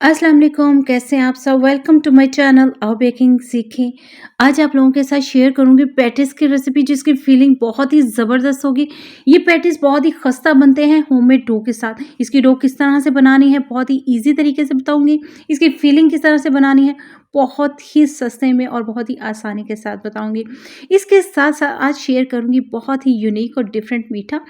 अस्सलाम वालेकुम, कैसे हैं आप सब? वेलकम टू माय चैनल आओ बेकिंग सीखें। आज आप लोगों के साथ शेयर करूंगी पैटिस की रेसिपी जिसकी फीलिंग बहुत ही ज़बरदस्त होगी। ये पैटिस बहुत ही खस्ता बनते हैं होममेड डो के साथ। इसकी डो किस तरह से बनानी है बहुत ही ईजी तरीके से बताऊंगी। इसकी फीलिंग किस तरह से बनानी है बहुत ही सस्ते में और बहुत ही आसानी के साथ बताऊंगी। इसके साथ साथ आज शेयर करूंगी बहुत ही यूनिक और डिफरेंट मीठा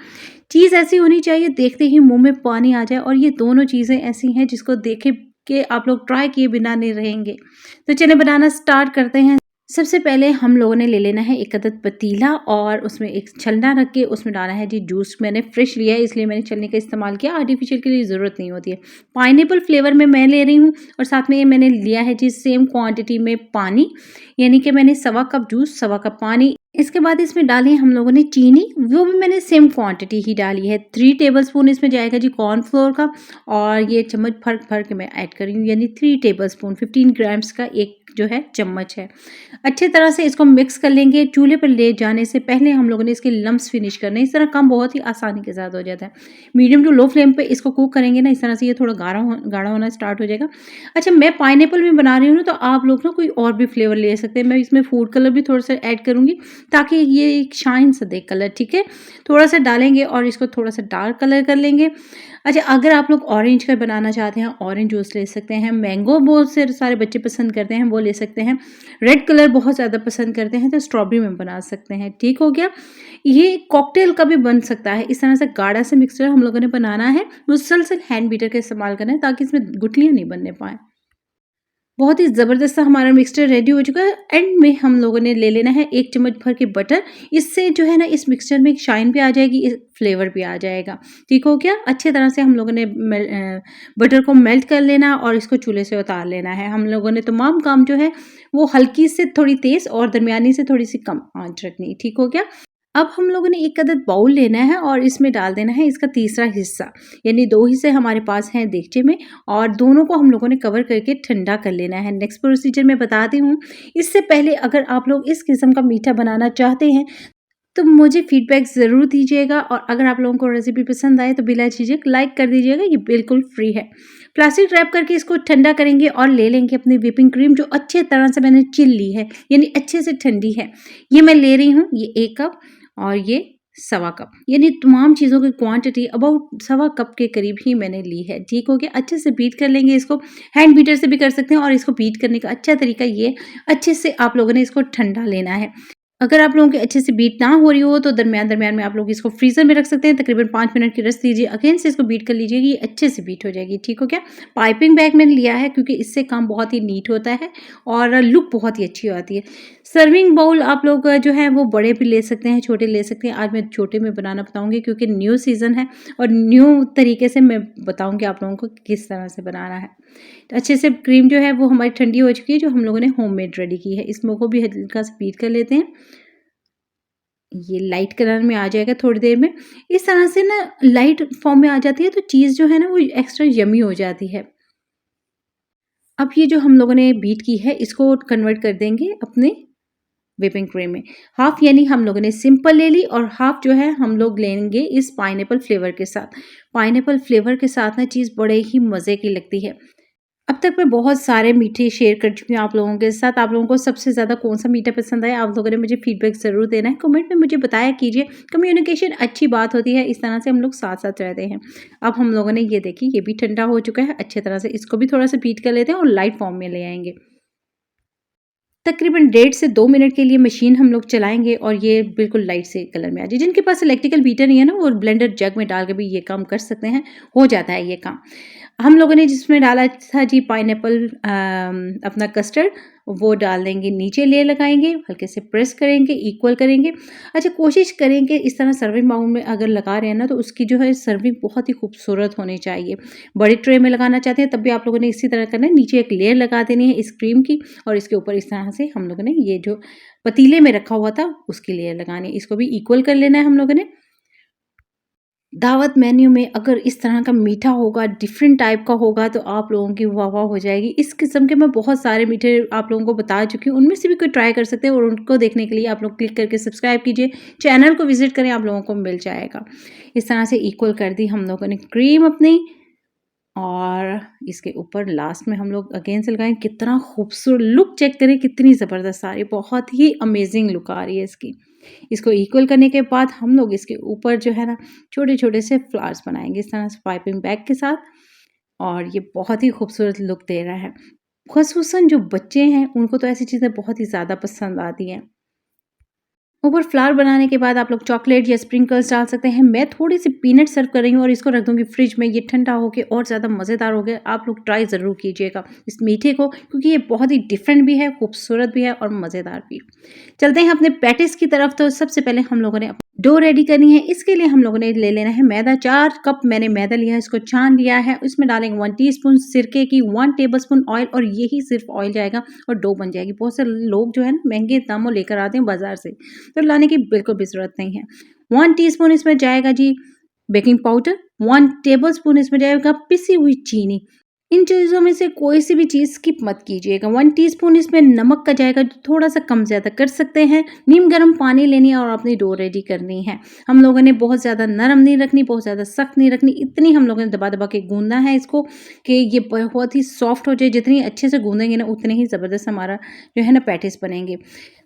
चीज़ ऐसी होनी चाहिए देखते ही मुंह में पानी आ जाए, और ये दोनों चीज़ें ऐसी हैं जिसको देखे कि आप लोग ट्राई किए बिना नहीं रहेंगे। तो चलिए बनाना स्टार्ट करते हैं। सबसे पहले हम लोगों ने ले लेना है एक अदद पतीला और उसमें एक छलना रख के उसमें डाला है जी जूस। मैंने फ्रेश लिया है इसलिए मैंने छलनी का इस्तेमाल किया, आर्टिफिशियल के लिए ज़रूरत नहीं होती है। पाइनएप्पल फ्लेवर में मैं ले रही हूँ और साथ में ये मैंने लिया है जी सेम क्वांटिटी में पानी, यानी कि मैंने सवा कप जूस सवा कप पानी। इसके बाद इसमें डाली है हम लोगों ने चीनी, वो भी मैंने सेम क्वांटिटी ही डाली है। 3 टेबलस्पून इसमें जाएगा जी कॉर्नफ्लोर का, और ये चम्मच भर भर के मैं ऐड कर रही हूँ, यानी 3 टेबलस्पून 15 ग्राम्स का एक जो है चम्मच है। अच्छे तरह से इसको मिक्स कर लेंगे। चूल्हे पर ले जाने से पहले हम लोगों ने इसके लम्स फिनिश करने हैं। इस तरह काम बहुत ही आसानी के साथ हो जाता है। मीडियम टू लो फ्लेम पे इसको कुक करेंगे ना, इस तरह से ये थोड़ा गाढ़ा होना स्टार्ट हो जाएगा। अच्छा, मैं पाइनएप्पल में बना रही हूँ ना, तो आप लोग ना कोई और भी फ्लेवर ले सकते हैं। मैं इसमें फूड कलर भी थोड़ा सा ऐड करूँगी ताकि ये एक शाइन सा दे कलर, ठीक है। थोड़ा सा डालेंगे और इसको थोड़ा सा डार्क कलर कर लेंगे। अच्छा, अगर आप लोग ऑरेंज का बनाना चाहते हैं ऑरेंज जूस ले सकते हैं। मैंगो बहुत से सारे बच्चे पसंद करते हैं, वो ले सकते हैं। रेड कलर बहुत ज़्यादा पसंद करते हैं तो स्ट्रॉबेरी में बना सकते हैं। ठीक हो गया। ये कॉकटेल का भी बन सकता है। इस तरह से गाढ़ा से मिक्सचर हम लोगों ने बनाना है। मुसलसल हैंड बीटर का इस्तेमाल करना है ताकि इसमें गुठलियाँ नहीं बनने पाएँ। बहुत ही ज़बरदस्त सा हमारा मिक्सचर रेडी हो चुका है। एंड में हम लोगों ने ले लेना है 1 चम्मच भर के बटर। इससे जो है ना इस मिक्सचर में एक शाइन भी आ जाएगी, इस फ्लेवर भी आ जाएगा। ठीक हो गया। अच्छे तरह से हम लोगों ने बटर को मेल्ट कर लेना और इसको चूल्हे से उतार लेना है। हम लोगों ने तमाम काम जो है वो हल्की से थोड़ी तेज़ और दरमियानी से थोड़ी सी कम आंच रखनी। ठीक हो गया। अब हम लोगों ने एक अदद बाउल लेना है और इसमें डाल देना है इसका तीसरा हिस्सा, यानी 2 हिस्से हमारे पास हैं देगचे में, और दोनों को हम लोगों ने कवर करके ठंडा कर लेना है। नेक्स्ट प्रोसीजर मैं बताती हूँ। इससे पहले अगर आप लोग इस किस्म का मीठा बनाना चाहते हैं तो मुझे फीडबैक ज़रूर दीजिएगा, और अगर आप लोगों को रेसिपी पसंद आए तो बिला झिझक लाइक कर दीजिएगा। ये बिल्कुल फ्री है। प्लास्टिक रैप करके इसको ठंडा करेंगे और ले लेंगे अपनी व्हिपिंग क्रीम जो अच्छे तरह से मैंने चिल ली है, यानी अच्छे से ठंडी है। ये मैं ले रही हूँ, ये 1 कप और ये सवा कप, यानी तमाम चीज़ों की क्वांटिटी अबाउट सवा कप के करीब ही मैंने ली है। ठीक हो गया। अच्छे से बीट कर लेंगे इसको। हैंड बीटर से भी कर सकते हैं, और इसको बीट करने का अच्छा तरीका ये, अच्छे से आप लोगों ने इसको ठंडा लेना है। अगर आप लोगों के अच्छे से बीट ना हो रही हो तो दरमियान-दरमियान में आप लोग इसको फ्रीज़र में रख सकते हैं। तकरीबन 5 मिनट की रेस्ट दीजिए। अगेन से इसको बीट कर लीजिएगा, ये अच्छे से बीट हो जाएगी। ठीक हो गया। पाइपिंग बैग मैंने लिया है क्योंकि इससे काम बहुत ही नीट होता है और लुक बहुत ही अच्छी आती है। सर्विंग बाउल आप लोग जो है वो बड़े भी ले सकते हैं, छोटे ले सकते हैं। आज मैं छोटे में बनाना बताऊँगी क्योंकि न्यू सीज़न है और न्यू तरीके से मैं बताऊँगी आप लोगों को किस तरह से बनाना है। तो अच्छे से क्रीम जो है वो हमारी ठंडी हो चुकी है, जो हम लोगों ने होममेड रेडी की है। इसमें को भी हल्का सा बीट कर लेते हैं। ये लाइट कलर में आ जाएगा थोड़ी देर में। इस तरह से ना लाइट फॉर्म में आ जाती है तो चीज़ जो है ना वो एक्स्ट्रा यम्मी हो जाती है। अब ये जो हम लोगों ने बीट की है इसको कन्वर्ट कर देंगे अपने व्हिपिंग क्रीम में। हाफ यानी हम लोगों ने सिंपल ले ली और हाफ जो है हम लोग लेंगे इस पाइनएप्पल फ्लेवर के साथ। पाइनएप्पल फ्लेवर के साथ ना चीज़ बड़े ही मज़े की लगती है। अब तक मैं बहुत सारे मीठे शेयर कर चुकी हूँ आप लोगों के साथ। आप लोगों को सबसे ज़्यादा कौन-सा मीठा पसंद आया, आप लोगों ने मुझे फीडबैक ज़रूर देना है। कमेंट में मुझे बताया कीजिए। कम्युनिकेशन अच्छी बात होती है, इस तरह से हम लोग साथ-साथ रहते हैं। अब हम लोगों ने ये देखिए ये भी ठंडा हो चुका है अच्छे तरह से। इसको भी थोड़ा-सा बीट कर लेते हैं और लाइट फॉर्म में ले आएँगे। तकरीबन 1.5 से 2 मिनट के लिए मशीन हम लोग चलाएँगे और ये बिल्कुल लाइट से कलर में आ जाए। जिनके पास इलेक्ट्रिकल बीटर नहीं है ना, वो ब्लेंडर जग में डाल के भी ये काम कर सकते हैं, हो जाता है ये काम। हम लोगों ने जिसमें डाला था जी पाइनएप्पल अपना कस्टर्ड, वो डाल देंगे, नीचे लेयर लगाएँगे, हल्के से प्रेस करेंगे, इक्वल करेंगे। अच्छा, कोशिश करें कि इस तरह सर्विंग बाउल में अगर लगा रहे हैं ना तो उसकी जो है सर्विंग बहुत ही खूबसूरत होनी चाहिए। बड़ी ट्रे में लगाना चाहते हैं तब भी आप लोगों ने इसी तरह करना है। नीचे एक लेयर लगा देनी है इस क्रीम की और इसके ऊपर इस तरह से हम लोगों ने ये जो पतीले में रखा हुआ था उसकी लेयर लगानी है। इसको भी इक्वल कर लेना है हम लोगों ने। दावत मेन्यू में अगर इस तरह का मीठा होगा, डिफरेंट टाइप का होगा तो आप लोगों की वाह-वाह हो जाएगी। इस किस्म के मैं बहुत सारे मीठे आप लोगों को बता चुकी हूँ, उनमें से भी कोई ट्राई कर सकते हैं और उनको देखने के लिए आप लोग क्लिक करके सब्सक्राइब कीजिए, चैनल को विज़िट करें, आप लोगों को मिल जाएगा। इस तरह से इक्वल कर दी हम लोगों ने क्रीम अपनी। और इसके ऊपर लास्ट में हम लोग अगेन से लगाएँ। कितना खूबसूरत लुक चेक करें, कितनी ज़बरदस्त आ रही है, बहुत ही अमेजिंग लुक आ रही है इसकी। इसको इक्वल करने के बाद हम लोग इसके ऊपर जो है ना छोटे-छोटे से फ्लावर्स बनाएँगे इस तरह से पाइपिंग बैग के साथ, और ये बहुत ही खूबसूरत लुक दे रहा है। ख़ुसूसन जो बच्चे हैं उनको तो ऐसी चीज़ें बहुत ही ज़्यादा पसंद आती हैं। ऊपर फ्लावर बनाने के बाद आप लोग चॉकलेट या स्प्रिंकल्स डाल सकते हैं। मैं थोड़ी-सी पीनट सर्व कर रही हूँ और इसको रख दूँगी फ्रिज में। ये ठंडा होके और ज़्यादा मज़ेदार हो गया। आप लोग ट्राई ज़रूर कीजिएगा इस मीठे को, क्योंकि ये बहुत ही डिफरेंट भी है, खूबसूरत भी है और मज़ेदार भी। चलते हैं अपने पैटीज़ की तरफ। तो सबसे पहले हम लोगों ने डो रेडी करनी है। इसके लिए हम लोगों ने ले लेना है मैदा। 4 कप मैंने मैदा लिया है, इसको छान लिया है। इसमें डालेंगे 1 टीस्पून सिरके की, 1 टेबलस्पून ऑयल, और यही सिर्फ ऑयल जाएगा और डो बन जाएगी। बहुत से लोग जो है ना महंगे दामों लेकर आते हैं बाजार से, तो लाने की बिल्कुल भी ज़रूरत नहीं है। 1 टीस्पून इसमें जाएगा जी बेकिंग पाउडर, 1 टेबलस्पून इसमें जाएगा पिसी हुई चीनी। इन चीज़ों में से कोई सी भी चीज़ स्किप मत कीजिएगा। 1 टीस्पून इसमें नमक का जाएगा, थोड़ा-सा कम-ज़्यादा कर सकते हैं। नीम गर्म पानी लेनी है और अपनी डो रेडी करनी है। हम लोगों ने बहुत ज़्यादा नरम नहीं रखनी, बहुत ज़्यादा सख्त नहीं रखनी, इतनी हम लोगों ने दबा-दबा के गूँदना है इसको कि ये बहुत ही सॉफ्ट हो जाए। जितनी अच्छे से गूँदेंगे ना उतने ही ज़बरदस्त हमारा जो है ना पैटीज़ बनेंगे।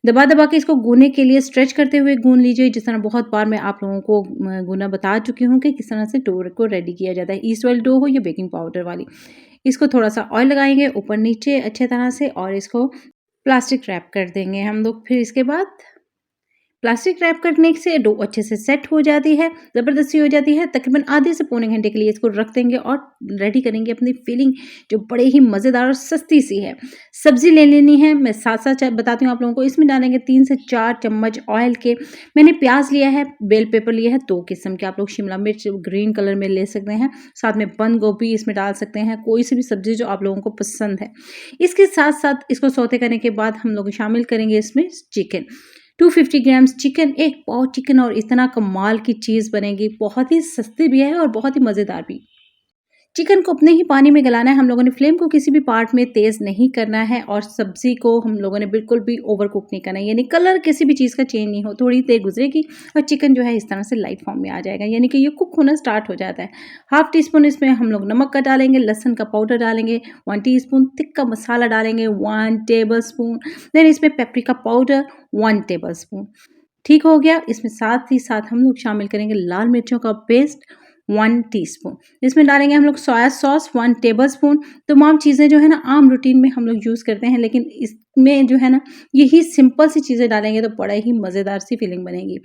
दबा-दबा के इसको गूँथने के लिए स्ट्रेच करते हुए गूँथ लीजिए। जिस तरह बहुत बार मैं आप लोगों को गूँथना बता चुकी हूँ कि किस तरह से डो को रेडी किया जाता है, ईस्ट वाली डो हो या बेकिंग पाउडर वाली। इसको थोड़ा-सा ऑयल लगाएँगे ऊपर-नीचे अच्छे तरह से और इसको प्लास्टिक रैप कर देंगे हम लोग। फिर इसके बाद प्लास्टिक रैप करने से डो अच्छे से सेट हो जाती है, ज़बरदस्ती हो जाती है। तकरीबन आधे से पौने घंटे के लिए इसको रख देंगे और रेडी करेंगे अपनी फिलिंग, जो बड़े ही मज़ेदार और सस्ती सी है। सब्ज़ी ले लेनी है, मैं साथ-साथ बताती हूँ आप लोगों को। इसमें डालेंगे 3 से 4 चम्मच ऑयल के। मैंने प्याज लिया है, बेल पेपर लिया है 2 किस्म के, आप लोग शिमला मिर्च ग्रीन कलर में ले सकते हैं। साथ में बंद गोभी इसमें डाल सकते हैं, कोई सी भी सब्ज़ी जो आप लोगों को पसंद है। इसके साथ-साथ इसको सौते करने के बाद हम लोग शामिल करेंगे इसमें चिकन। 250 ग्राम्स चिकन, 1 पाव चिकन, और इतना कमाल की चीज़ बनेगी। बहुत ही सस्ती भी है और बहुत ही मज़ेदार भी। चिकन को अपने ही पानी में गलाना है। हम लोगों ने फ्लेम को किसी भी पार्ट में तेज़ नहीं करना है और सब्ज़ी को हम लोगों ने बिल्कुल भी ओवर कुक नहीं करना है, यानी कलर किसी भी चीज़ का चेंज नहीं हो। थोड़ी देर गुजरेगी और चिकन जो है इस तरह से लाइट फॉर्म में आ जाएगा, यानी कि ये कुक होना स्टार्ट हो जाता है। हाफ टी स्पून इसमें हम लोग नमक का डालेंगे, लहसुन का पाउडर डालेंगे, 1 टीस्पून तिक्का मसाला डालेंगे, 1 टेबलस्पून, देन इसमें पेपरिका पाउडर 1 टेबलस्पून। ठीक हो गया। इसमें साथ ही साथ हम लोग शामिल करेंगे लाल मिर्चों का पेस्ट 1 टीस्पून। इसमें डालेंगे हम लोग सोया सॉस 1 टेबलस्पून। तमाम चीज़ें जो है ना आम रूटीन में हम लोग यूज़ करते हैं, लेकिन इसमें जो है ना यही सिंपल सी चीज़ें डालेंगे तो बड़ा ही मज़ेदार सी फीलिंग बनेगी।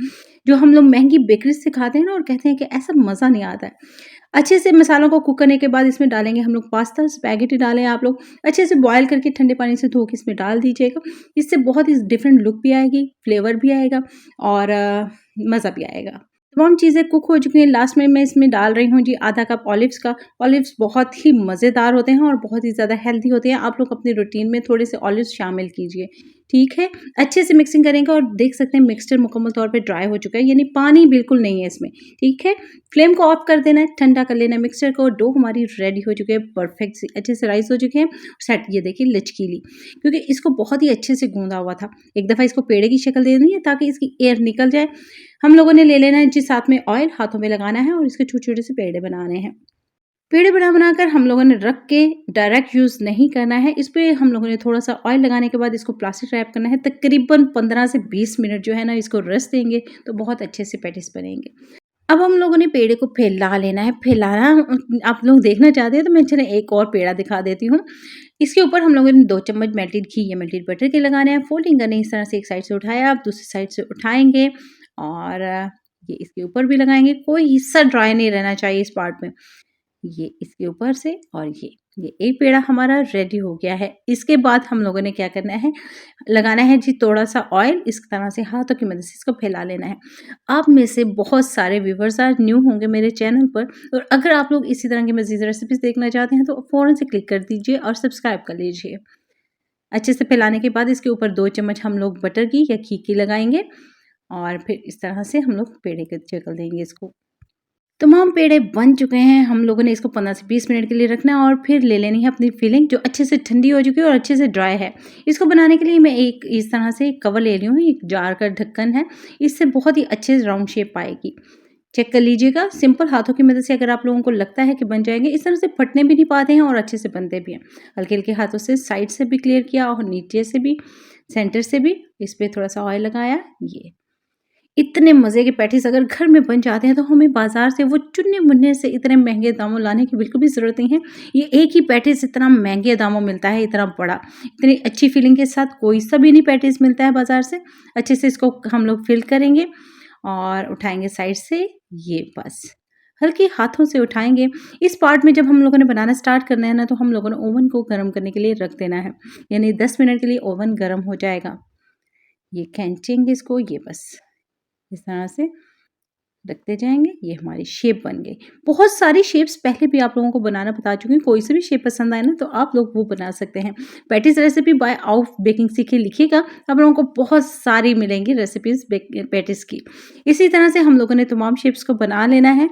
जो हम लोग महंगी बेकरी से खाते हैं ना और कहते हैं कि ऐसा मज़ा नहीं आता है। अच्छे से मसालों को कुक करने के बाद इसमें डालेंगे हम लोग पास्ता, स्पैगेटी डालें आप लोग। अच्छे से बॉयल करके ठंडे पानी से धो के इसमें डाल दीजिएगा। इससे बहुत ही डिफरेंट लुक भी आएगी, फ्लेवर भी आएगा और मज़ा भी आएगा। तमाम चीज़ें कुक हो चुकी हैं। लास्ट में मैं इसमें डाल रही हूँ जी आधा कप ऑलिव्स का। ऑलिव्स बहुत ही मज़ेदार होते हैं और बहुत ही ज़्यादा हेल्दी होते हैं। आप लोग अपनी रूटीन में थोड़े से ऑलिव्स शामिल कीजिए, ठीक है। अच्छे से मिक्सिंग करेंगे और देख सकते हैं मिक्सचर मुकम्मल तौर पे ड्राई हो चुका है, यानी पानी बिल्कुल नहीं है इसमें, ठीक है। फ्लेम को ऑफ कर देना है, ठंडा कर लेना है मिक्सचर को। डो हमारी रेडी हो चुकी है, परफेक्ट सी अच्छे से राइस हो चुके हैं सेट। ये देखिए लचकीली, क्योंकि इसको बहुत ही अच्छे से गूँधा हुआ था। एक दफ़ा इसको पेड़े की शक्ल दे देनी है ताकि इसकी एयर निकल जाए। हम लोगों ने ले लेना है जी साथ में ऑयल, हाथों में लगाना है और इसके छोटे-छोटे से पेड़े बनाने हैं। पेड़े बना-बना कर हम लोगों ने रख के डायरेक्ट यूज़ नहीं करना है। इस पे हम लोगों ने थोड़ा-सा ऑयल लगाने के बाद इसको प्लास्टिक रैप करना है। तकरीबन 15 से 20 मिनट जो है ना इसको रेस्ट देंगे तो बहुत अच्छे से पैटीज़ बनेंगे। अब हम लोगों ने पेड़े को फैला लेना है। फैलाना आप लोग देखना चाहते हैं तो मैं चलें एक और पेड़ा दिखा देती हूँ। इसके ऊपर हम लोगों ने 2 चम्मच मेल्टेड घी या मेल्टेड बटर के लगाने हैं। फोल्डिंग करनी इस तरह से, एक साइड से उठाया, आप दूसरी साइड से उठाएँगे और ये इसके ऊपर भी लगाएँगे। कोई हिस्सा ड्राई नहीं रहना चाहिए इस पार्ट में। ये इसके ऊपर से और ये एक पेड़ा हमारा रेडी हो गया है। इसके बाद हम लोगों ने क्या करना है, लगाना है जी थोड़ा-सा ऑयल, इस तरह से हाथों की मदद से इसको फैला लेना है। आप में से बहुत सारे व्यूअर्स आज न्यू होंगे मेरे चैनल पर, और अगर आप लोग इसी तरह की मज़ीद रेसिपीज़ देखना चाहते हैं तो फ़ौरन से क्लिक कर दीजिए और सब्सक्राइब कर लीजिए। अच्छे से फैलाने के बाद इसके ऊपर 2 चम्मच हम लोग बटर की या घी की लगाएँगे और फिर इस तरह से हम लोग पेड़े की शक्ल देंगे इसको। तमाम पेड़े बन चुके हैं। हम लोगों ने इसको 15 से 20 मिनट के लिए रखना है और फिर ले लेनी है अपनी फिलिंग, जो अच्छे से ठंडी हो चुकी है और अच्छे से ड्राई है। इसको बनाने के लिए मैं एक इस तरह से एक कवर ले रही हूँ, एक जार का ढक्कन है, इससे बहुत ही अच्छे से राउंड शेप आएगी। चेक कर लीजिएगा, सिंपल हाथों की मदद से अगर आप लोगों को लगता है कि बन जाएँगे, इस तरह से फटने भी नहीं पाते हैं और अच्छे से बनते भी हैं। हल्के-हल्के हाथों से साइड से भी क्लियर किया और नीचे से भी, सेंटर से भी, इस पे थोड़ा-सा ऑयल लगाया, ये। इतने मज़े के पैटीज़ अगर घर में बन जाते हैं तो हमें बाज़ार से वो चुन्ने-मुन्ने से इतने महँगे दामों लाने की बिल्कुल भी ज़रूरत नहीं है। ये एक ही पैटीज़ इतना महँगे दामों मिलता है, इतना बड़ा, इतनी अच्छी फीलिंग के साथ कोई सा भी नहीं पैटीज़ मिलता है बाज़ार से। अच्छे से इसको हम लोग फ़िल करेंगे और उठाएँगे साइड से, ये बस। हल्के हाथों से उठाएँगे। इस पार्ट में जब हम लोगों ने बनाना स्टार्ट करना है ना, तो हम लोगों ने ओवन को गरम करने के लिए रख देना है। यानी 10 मिनट के लिए ओवन गरम हो जाएगा। ये खींचेंगे इसको, ये बस। इस तरह से रखते जाएँगे, ये हमारी शेप बन गई। बहुत सारी शेप्स पहले भी आप लोगों को बनाना बता चुकी हूँ, कोई सी भी शेप पसंद आए ना तो आप लोग वो बना सकते हैं। पैटीज़ रेसिपी बाय आउफ बेकिंग सीखे लिखिएगा, आप लोगों को बहुत सारी मिलेंगी रेसिपीज़ पैटीज़ की। इसी तरह से हम लोगों ने तमाम शेप्स को बना लेना है।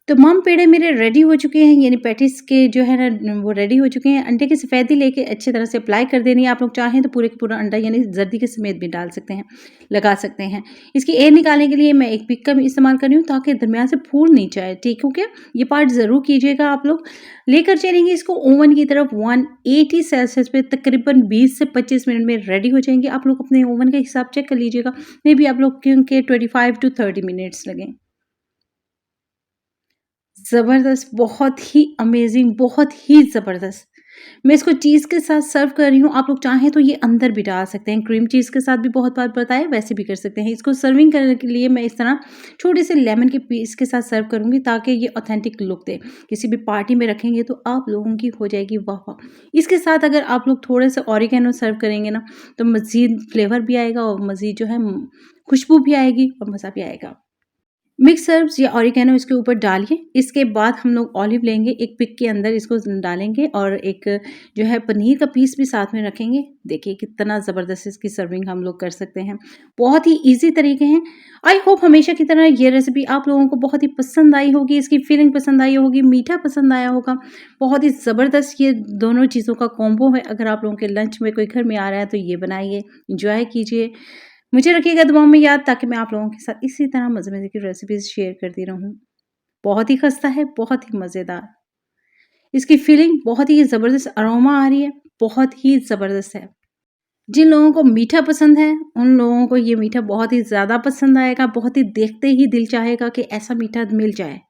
तमाम पेड़े मेरे रेडी हो चुके हैं, यानी पैटीज़ के जो है ना वो रेडी हो चुके हैं। अंडे की सफ़ेदी लेके अच्छी तरह से अप्लाई कर देनी है। आप लोग चाहें तो पूरे का पूरा अंडा यानी जर्दी के समेत भी डाल सकते हैं, लगा सकते हैं। इसकी एयर निकालने के लिए मैं एक पिक का भी इस्तेमाल कर रही हूँ ताकि दरमियान से फूल नहीं जाए, ठीक हो गया? ये पार्ट ज़रूर कीजिएगा आप लोग। लेकर चलेंगे इसको ओवन की तरफ 180 सेल्सियस पे तकरीबन 20 से 25 मिनट में रेडी हो जाएँगे। आप लोग अपने ओवन का हिसाब चेक कर लीजिएगा, मे बी आप लोग क्योंकि 25 टू 30 मिनट्स लगें। ज़बरदस्त, बहुत ही अमेज़िंग, बहुत ही ज़बरदस्त। मैं इसको चीज़ के साथ सर्व कर रही हूँ, आप लोग चाहें तो ये अंदर भी डाल सकते हैं, क्रीम चीज़ के साथ भी बहुत बार बताया, वैसे भी कर सकते हैं। इसको सर्विंग करने के लिए मैं इस तरह छोटे से लेमन के पीस के साथ सर्व करूँगी ताकि ये ऑथेंटिक लुक दे। किसी भी पार्टी में रखेंगे तो आप लोगों की हो जाएगी वाह वाह! इसके साथ अगर आप लोग थोड़े से ऑरिगैनो सर्व करेंगे ना, तो मज़ीद फ्लेवर भी आएगा और मज़ीद जो है खुशबू भी आएगी और मज़ा भी आएगा। मिक्स हर्ब्स या ऑरिगैनो इसके ऊपर डालिए। इसके बाद हम लोग ऑलिव लेंगे, एक पिक के अंदर इसको डालेंगे और एक जो है पनीर का पीस भी साथ में रखेंगे। देखिए कितना ज़बरदस्त इसकी सर्विंग हम लोग कर सकते हैं। बहुत ही ईज़ी तरीके हैं। आई होप हमेशा की तरह ये रेसिपी आप लोगों को बहुत ही पसंद आई होगी, इसकी फीलिंग पसंद आई होगी, मीठा पसंद आया होगा। बहुत ही ज़बरदस्त ये दोनों चीज़ों का कॉम्बो है। अगर आप लोगों के लंच में कोई घर में आ रहा है तो ये बनाइए, एन्जॉय कीजिए। मुझे रखिएगा दुआओं में याद ताकि मैं आप लोगों के साथ इसी तरह मज़े-मज़े की रेसिपीज़ शेयर करती रहूँ। बहुत ही खस्ता है, बहुत ही मज़ेदार। इसकी फीलिंग बहुत ही ज़बरदस्त अरोमा आ रही है, बहुत ही ज़बरदस्त है। जिन लोगों को मीठा पसंद है, उन लोगों को ये मीठा बहुत ही ज़्यादा पसंद आएगा, बहुत ही देखते ही दिल चाहेगा कि ऐसा मीठा मिल जाए।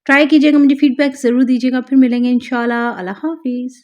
ट्राई कीजिएगा, मुझे फीडबैक ज़रूर दीजिएगा, फिर मिलेंगे इंशाल्लाह। अल्लाह हाफ़िज़।